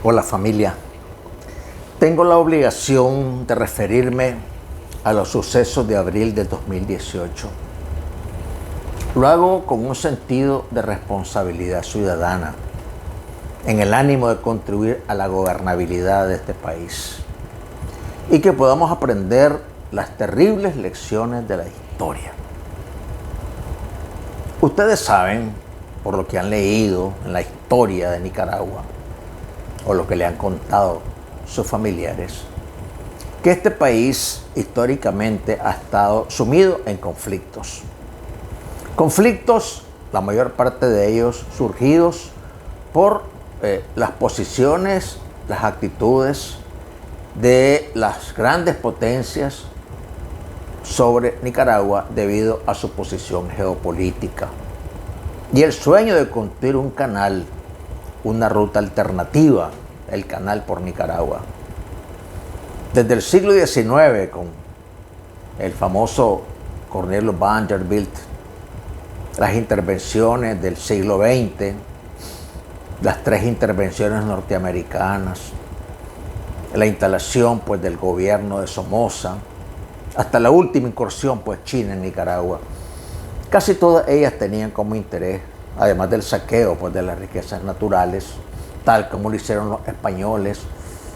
Hola familia, tengo la obligación de referirme a los sucesos de abril de 2018. Lo hago con un sentido de responsabilidad ciudadana, en el ánimo de contribuir a la gobernabilidad de este país y que podamos aprender las terribles lecciones de la historia. Ustedes saben, por lo que han leído en la historia de Nicaragua, o lo que le han contado sus familiares, que este país históricamente ha estado sumido en conflictos. Conflictos, la mayor parte de ellos surgidos por las posiciones, las actitudes de las grandes potencias sobre Nicaragua debido a su posición geopolítica. Y el sueño de construir un canal, una ruta alternativa, el canal por Nicaragua. Desde el siglo XIX, con el famoso Cornelius Vanderbilt, las intervenciones del siglo XX, las 3 intervenciones norteamericanas, la instalación pues, del gobierno de Somoza, hasta la última incursión pues, China en Nicaragua. Casi todas ellas tenían como interés, además del saqueo pues, de las riquezas naturales, tal como lo hicieron los españoles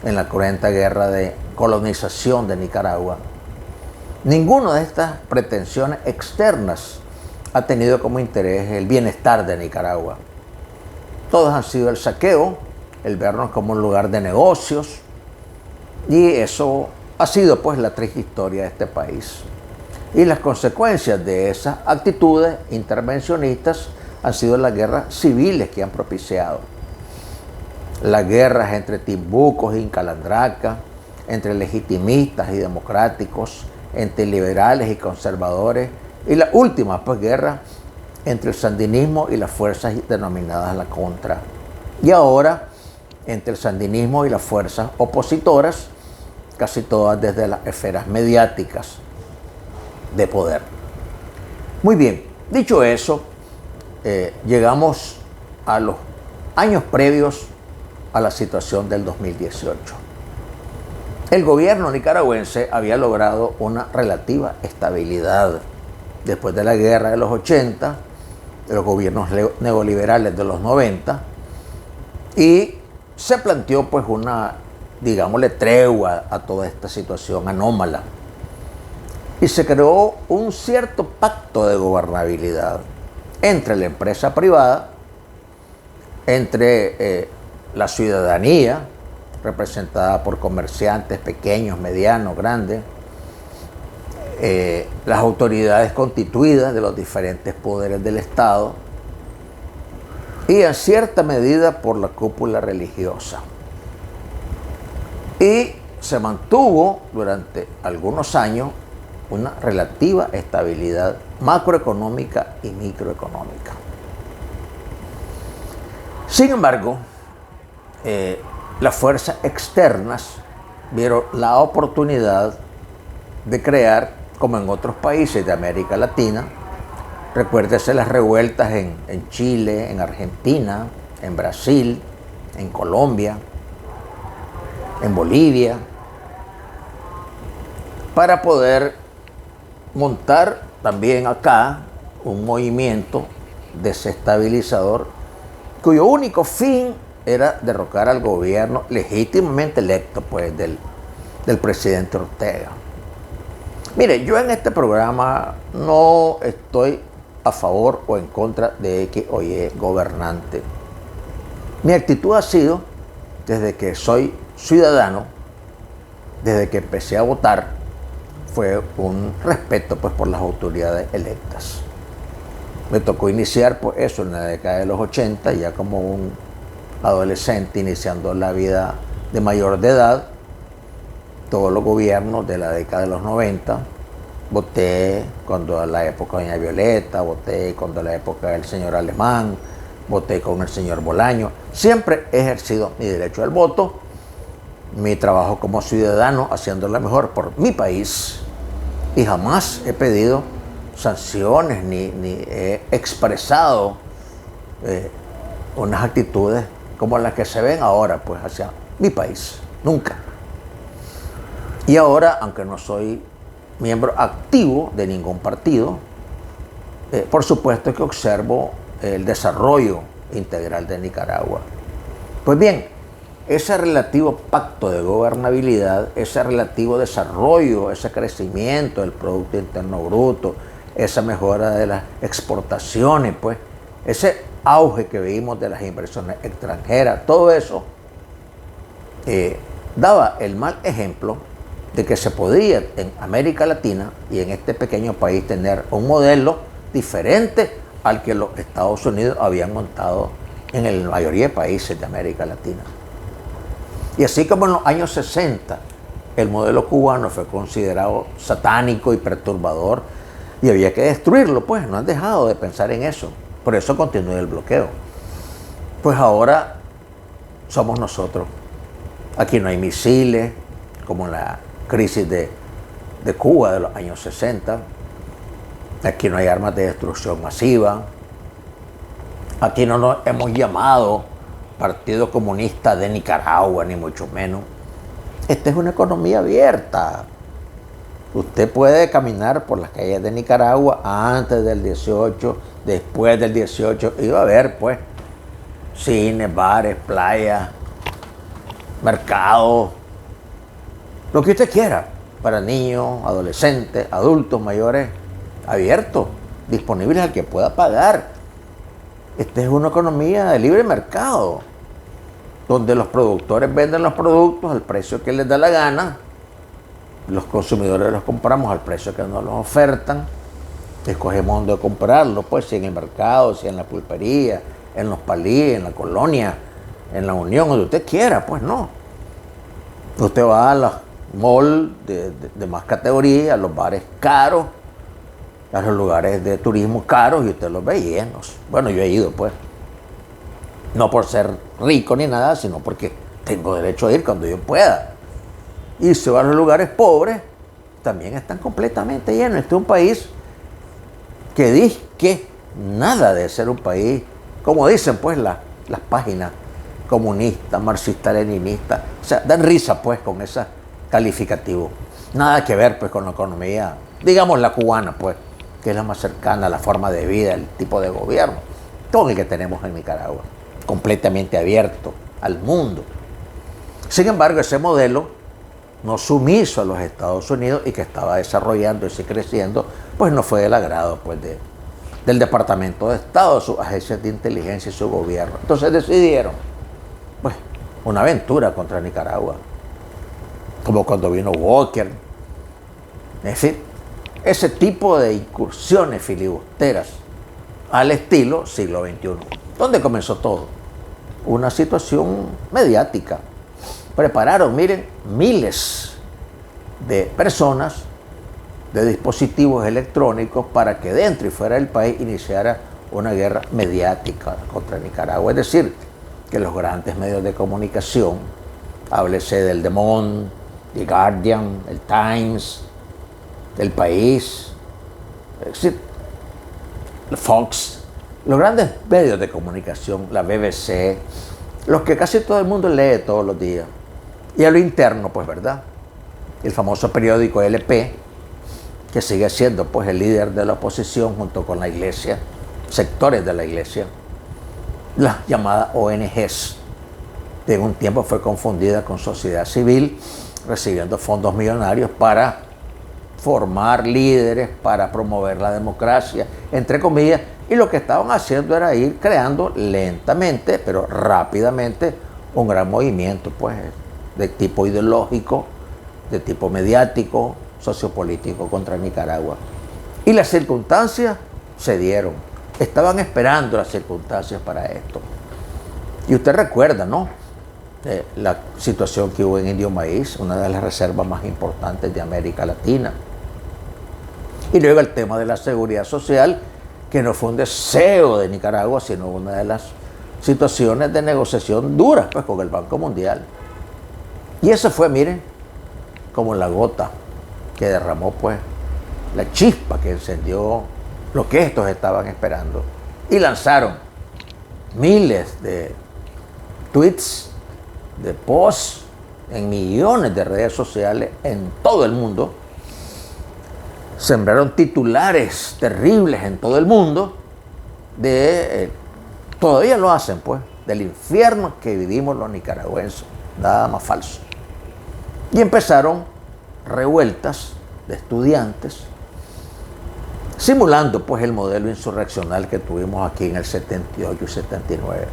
en la cruenta guerra de colonización de Nicaragua. Ninguna de estas pretensiones externas ha tenido como interés el bienestar de Nicaragua. Todos han sido el saqueo, el vernos como un lugar de negocios, y eso ha sido pues la triste historia de este país. Y las consecuencias de esas actitudes intervencionistas han sido las guerras civiles que han propiciado. Las guerras entre timbucos y incalandraca, entre legitimistas y democráticos, entre liberales y conservadores, y la última pues, guerra entre el sandinismo y las fuerzas denominadas la Contra. Y ahora entre el sandinismo y las fuerzas opositoras, casi todas desde las esferas mediáticas de poder. Muy bien, dicho eso, llegamos a los años previos a la situación del 2018. El gobierno nicaragüense había logrado una relativa estabilidad después de la guerra de los 80, de los gobiernos neoliberales de los 90, y se planteó pues una, digámosle, tregua a toda esta situación anómala. Y se creó un cierto pacto de gobernabilidad entre la empresa privada, entre la ciudadanía, representada por comerciantes pequeños, medianos, grandes, las autoridades constituidas de los diferentes poderes del Estado y en cierta medida por la cúpula religiosa. Y se mantuvo durante algunos años una relativa estabilidad macroeconómica y microeconómica. Sin embargo, las fuerzas externas vieron la oportunidad de crear, como en otros países de América Latina, recuérdese las revueltas en Chile, en Argentina, en Brasil, en Colombia, en Bolivia, para poder montar también acá un movimiento desestabilizador cuyo único fin era derrocar al gobierno legítimamente electo pues, del presidente Ortega. Mire, yo en este programa no estoy a favor o en contra de X o Y gobernante. Mi actitud ha sido, desde que soy ciudadano, desde que empecé a votar, fue un respeto pues, por las autoridades electas. Me tocó iniciar pues, eso en la década de los 80, ya como un adolescente iniciando la vida de mayor de edad. Todos los gobiernos de la década de los 90, voté cuando la época de doña Violeta, voté cuando la época del señor Alemán, voté con el señor Bolaño. Siempre he ejercido mi derecho al voto, mi trabajo como ciudadano, haciendo lo mejor por mi país, y jamás he pedido sanciones ni he expresado unas actitudes como las que se ven ahora, pues hacia mi país, nunca. Y ahora, aunque no soy miembro activo de ningún partido, por supuesto que observo el desarrollo integral de Nicaragua. Pues bien, ese relativo pacto de gobernabilidad, ese relativo desarrollo, ese crecimiento del Producto Interno Bruto, esa mejora de las exportaciones, pues, ese auge que vimos de las inversiones extranjeras, todo eso daba el mal ejemplo de que se podía en América Latina y en este pequeño país tener un modelo diferente al que los Estados Unidos habían montado en la mayoría de países de América Latina. Y así como en los años 60 el modelo cubano fue considerado satánico y perturbador y había que destruirlo, pues no han dejado de pensar en eso. Por eso continúa el bloqueo. Pues ahora somos nosotros. Aquí no hay misiles, como en la crisis de Cuba de los años 60. Aquí no hay armas de destrucción masiva. Aquí no nos hemos llamado Partido Comunista de Nicaragua, ni mucho menos. Esta es una economía abierta. Usted puede caminar por las calles de Nicaragua antes del 18, después del 18, y va a ver, pues, cines, bares, playas, mercados, lo que usted quiera, para niños, adolescentes, adultos, mayores, abiertos, disponibles al que pueda pagar. Esta es una economía de libre mercado, donde los productores venden los productos al precio que les da la gana, los consumidores los compramos al precio que nos los ofertan, escogemos dónde comprarlo, pues si en el mercado, si en la pulpería, en los palíes, en la colonia, en la Unión, donde usted quiera, pues no. Usted va a los malls de más categoría, a los bares caros, a los lugares de turismo caros y usted los ve llenos. Bueno, yo he ido, pues. No por ser rico ni nada, sino porque tengo derecho a ir cuando yo pueda. Y si va a los lugares pobres, también están completamente llenos. Este es un país que dice que nada de ser un país, como dicen pues las páginas comunistas, marxistas, leninistas, o sea, dan risa pues con ese calificativo. Nada que ver pues con la economía, digamos la cubana pues, que es la más cercana a la forma de vida, el tipo de gobierno, todo el que tenemos en Nicaragua, completamente abierto al mundo. Sin embargo, ese modelo no sumiso a los Estados Unidos y que estaba desarrollándose y creciendo, pues no fue del agrado pues, del Departamento de Estado, sus agencias de inteligencia y su gobierno. Entonces decidieron, pues, una aventura contra Nicaragua, como cuando vino Walker. Es decir, ese tipo de incursiones filibusteras al estilo siglo XXI. ¿Dónde comenzó todo? Una situación mediática. Prepararon, miren, miles de personas, de dispositivos electrónicos para que dentro y fuera del país iniciara una guerra mediática contra Nicaragua. Es decir, que los grandes medios de comunicación, háblese del Le Monde, The Guardian, el Times, El País, es decir, Fox, los grandes medios de comunicación, la BBC, los que casi todo el mundo lee todos los días. Y a lo interno, pues, ¿verdad? El famoso periódico LP, que sigue siendo, pues, el líder de la oposición junto con la iglesia, sectores de la iglesia, las llamadas ONGs, que en un tiempo fue confundida con sociedad civil, recibiendo fondos millonarios para formar líderes, para promover la democracia, entre comillas, y lo que estaban haciendo era ir creando lentamente, pero rápidamente, un gran movimiento, pues, de tipo ideológico, de tipo mediático, sociopolítico contra Nicaragua. Y las circunstancias se dieron. Estaban esperando las circunstancias para esto. Y usted recuerda, ¿no? La situación que hubo en Indio Maíz, una de las reservas más importantes de América Latina. Y luego el tema de la seguridad social, que no fue un deseo de Nicaragua, sino una de las situaciones de negociación duras, pues, con el Banco Mundial. Y eso fue, miren, como la gota que derramó, pues, la chispa que encendió lo que estos estaban esperando. Y lanzaron miles de tweets, de posts, en millones de redes sociales en todo el mundo. Sembraron titulares terribles en todo el mundo todavía lo hacen, pues, del infierno que vivimos los nicaragüenses. Nada más falso. Y empezaron revueltas de estudiantes, simulando pues el modelo insurreccional que tuvimos aquí en el 78 y 79.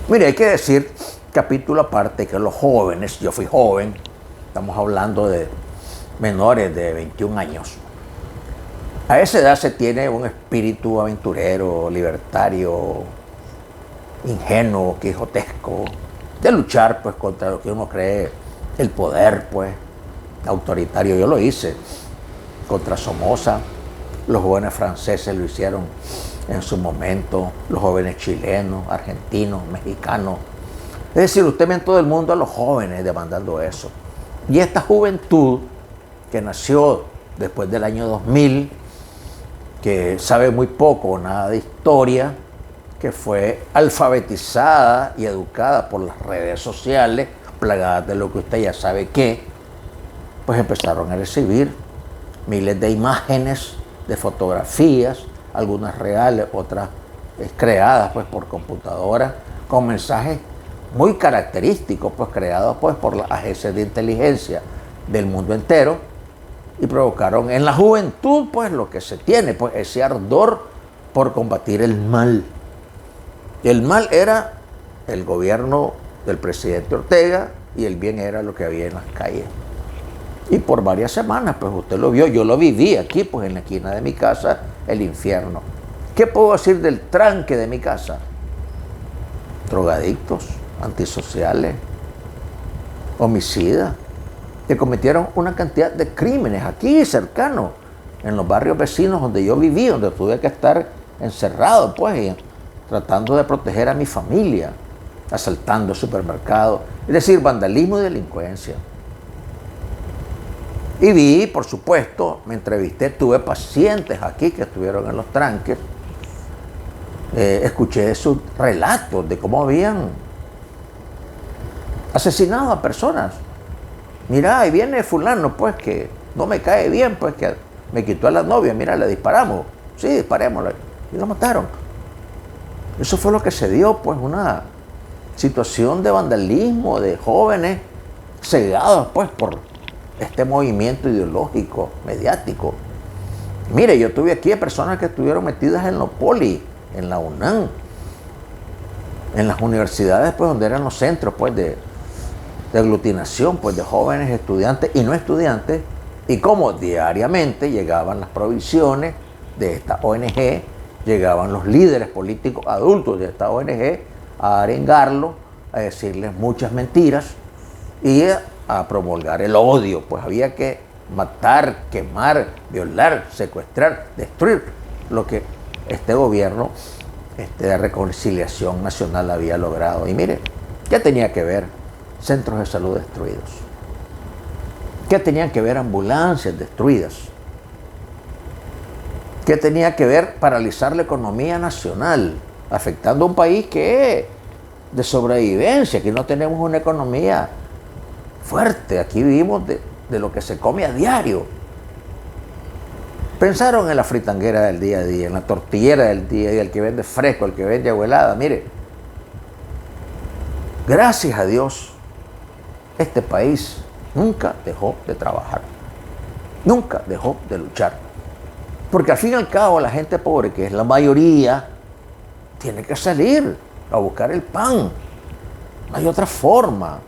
Mire, hay que decir, capítulo aparte, que los jóvenes, yo fui joven, estamos hablando de menores de 21 años, a esa edad se tiene un espíritu aventurero, libertario, ingenuo, quijotesco, de luchar pues contra lo que uno cree el poder pues autoritario. Yo lo hice contra Somoza, los jóvenes franceses lo hicieron en su momento, los jóvenes chilenos, argentinos, mexicanos. Es decir, usted ve en todo el mundo a los jóvenes demandando eso. Y esta juventud que nació después del año 2000, que sabe muy poco o nada de historia, que fue alfabetizada y educada por las redes sociales, plagadas de lo que usted ya sabe que, pues empezaron a recibir miles de imágenes, de fotografías, algunas reales, otras creadas pues por computadora, con mensajes muy característicos, pues creados pues por las agencias de inteligencia del mundo entero, y provocaron en la juventud pues lo que se tiene, pues ese ardor por combatir el mal. El mal era el gobierno del presidente Ortega y el bien era lo que había en las calles. Y por varias semanas, pues usted lo vio, yo lo viví aquí, pues en la esquina de mi casa, el infierno. ¿Qué puedo decir del tranque de mi casa? Drogadictos, antisociales, homicidas, que cometieron una cantidad de crímenes aquí cercanos, en los barrios vecinos donde yo viví, donde tuve que estar encerrado, pues, tratando de proteger a mi familia, asaltando supermercados, es decir, vandalismo y delincuencia. Y vi, por supuesto, me entrevisté, tuve pacientes aquí que estuvieron en los tranques, escuché sus relatos de cómo habían asesinado a personas. Mira, ahí viene fulano, pues, que no me cae bien, pues, que me quitó a la novia, mira, le disparamos. Sí, disparémosle. Y lo mataron. Eso fue lo que se dio, pues, una situación de vandalismo, de jóvenes cegados, pues, por este movimiento ideológico, mediático. Mire, yo tuve aquí a personas que estuvieron metidas en los poli, en la UNAM, en las universidades, pues, donde eran los centros, pues, de aglutinación, pues, de jóvenes estudiantes y no estudiantes, y como diariamente llegaban las provisiones de esta ONG, llegaban los líderes políticos adultos de esta ONG a arengarlo, a decirles muchas mentiras y a promulgar el odio. Pues había que matar, quemar, violar, secuestrar, destruir lo que este gobierno de reconciliación nacional había logrado. Y mire, ¿qué tenía que ver centros de salud destruidos? ¿Qué tenían que ver ambulancias destruidas? ¿Qué tenía que ver paralizar la economía nacional, afectando a un país que es de sobrevivencia? Aquí no tenemos una economía fuerte, aquí vivimos de lo que se come a diario. Pensaron en la fritanguera del día a día, en la tortillera del día a día, el que vende fresco, el que vende abuelada. Mire, gracias a Dios, este país nunca dejó de trabajar, nunca dejó de luchar. Porque al fin y al cabo la gente pobre, que es la mayoría, tiene que salir a buscar el pan. No hay otra forma.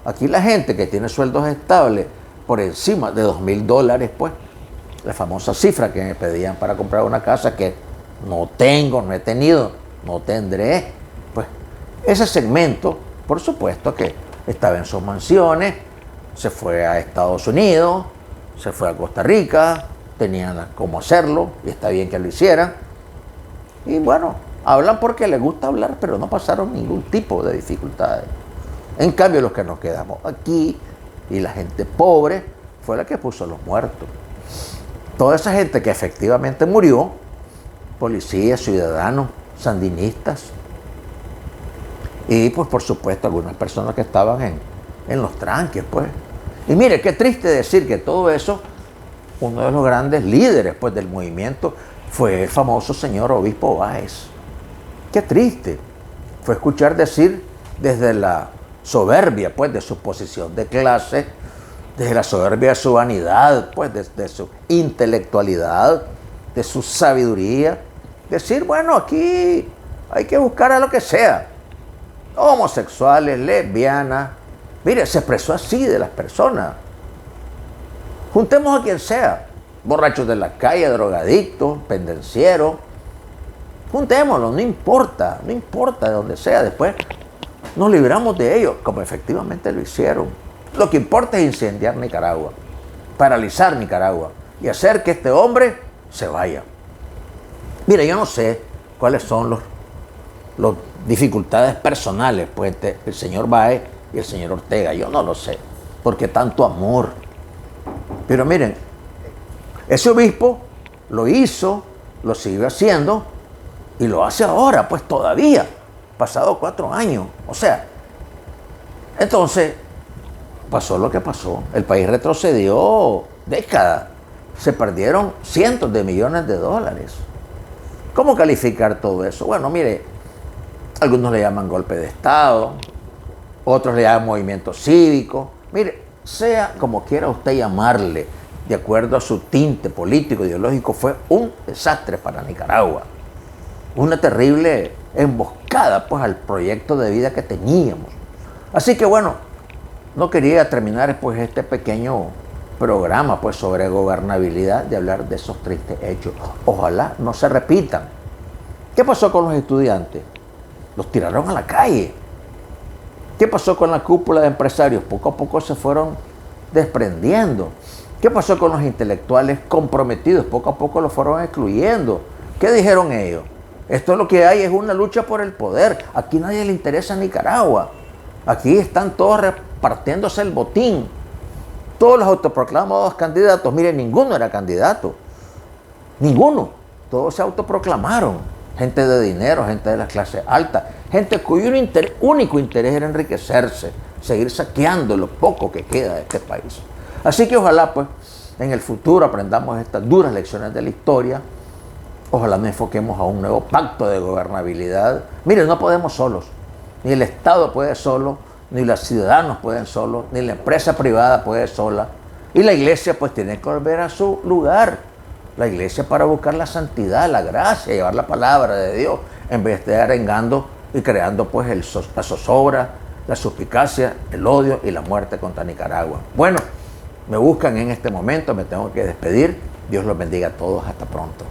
Aquí la gente que tiene sueldos estables por encima de $2,000, pues, la famosa cifra que me pedían para comprar una casa que no tengo, no he tenido, no tendré, pues ese segmento, por supuesto que estaba en sus mansiones, se fue a Estados Unidos, se fue a Costa Rica, tenían cómo hacerlo y está bien que lo hicieran. Y bueno, hablan porque les gusta hablar, pero no pasaron ningún tipo de dificultades. En cambio, los que nos quedamos aquí y la gente pobre fue la que puso los muertos. Toda esa gente que efectivamente murió, policías, ciudadanos, sandinistas, Y pues por supuesto algunas personas que estaban en los tranques, pues. Y mire, qué triste decir que todo eso, uno de los grandes líderes pues del movimiento fue el famoso señor obispo Báez. Qué triste fue escuchar decir desde la soberbia pues de su posición de clase, desde la soberbia de su vanidad, pues de su intelectualidad, de su sabiduría, decir, bueno, aquí hay que buscar a lo que sea, homosexuales, lesbianas. Mire, se expresó así de las personas. Juntemos a quien sea, borrachos de la calle, drogadictos, pendencieros. Juntémoslos, no importa de donde sea. Después nos libramos de ellos, como efectivamente lo hicieron. Lo que importa es incendiar Nicaragua, paralizar Nicaragua y hacer que este hombre se vaya. Mire, yo no sé cuáles son las dificultades personales pues, del señor Báez y el señor Ortega. Yo no lo sé, porque tanto amor. Pero miren, ese obispo lo hizo, lo sigue haciendo y lo hace ahora, pues todavía, pasado 4 años. O sea, entonces pasó lo que pasó. El país retrocedió décadas. Se perdieron cientos de millones de dólares. ¿Cómo calificar todo eso? Bueno, mire, algunos le llaman golpe de Estado, otros le llaman movimiento cívico. Mire, sea como quiera usted llamarle, de acuerdo a su tinte político, ideológico, fue un desastre para Nicaragua. Una terrible emboscada pues al proyecto de vida que teníamos. Así que bueno, no quería terminar pues este pequeño programa pues sobre gobernabilidad de hablar de esos tristes hechos. Ojalá no se repitan. ¿Qué pasó con los estudiantes? Los tiraron a la calle. ¿Qué pasó con la cúpula de empresarios? Poco a poco se fueron desprendiendo. ¿Qué pasó con los intelectuales comprometidos? Poco a poco los fueron excluyendo. ¿Qué dijeron ellos? Esto lo que hay es una lucha por el poder. Aquí nadie le interesa a Nicaragua. Aquí están todos repartiéndose el botín. Todos los autoproclamados candidatos, miren, ninguno era candidato. Ninguno. Todos se autoproclamaron. Gente de dinero, gente de la clase alta, gente cuyo único interés era enriquecerse, seguir saqueando lo poco que queda de este país. Así que ojalá pues en el futuro aprendamos estas duras lecciones de la historia. Ojalá nos enfoquemos a un nuevo pacto de gobernabilidad. Miren, no podemos solos. Ni el Estado puede solo, ni los ciudadanos pueden solos, ni la empresa privada puede sola. Y la iglesia pues tiene que volver a su lugar. La iglesia para buscar la santidad, la gracia, llevar la palabra de Dios, en vez de estar arengando y creando pues la zozobra, la suspicacia, el odio y la muerte contra Nicaragua. Bueno, me buscan en este momento, me tengo que despedir. Dios los bendiga a todos, hasta pronto.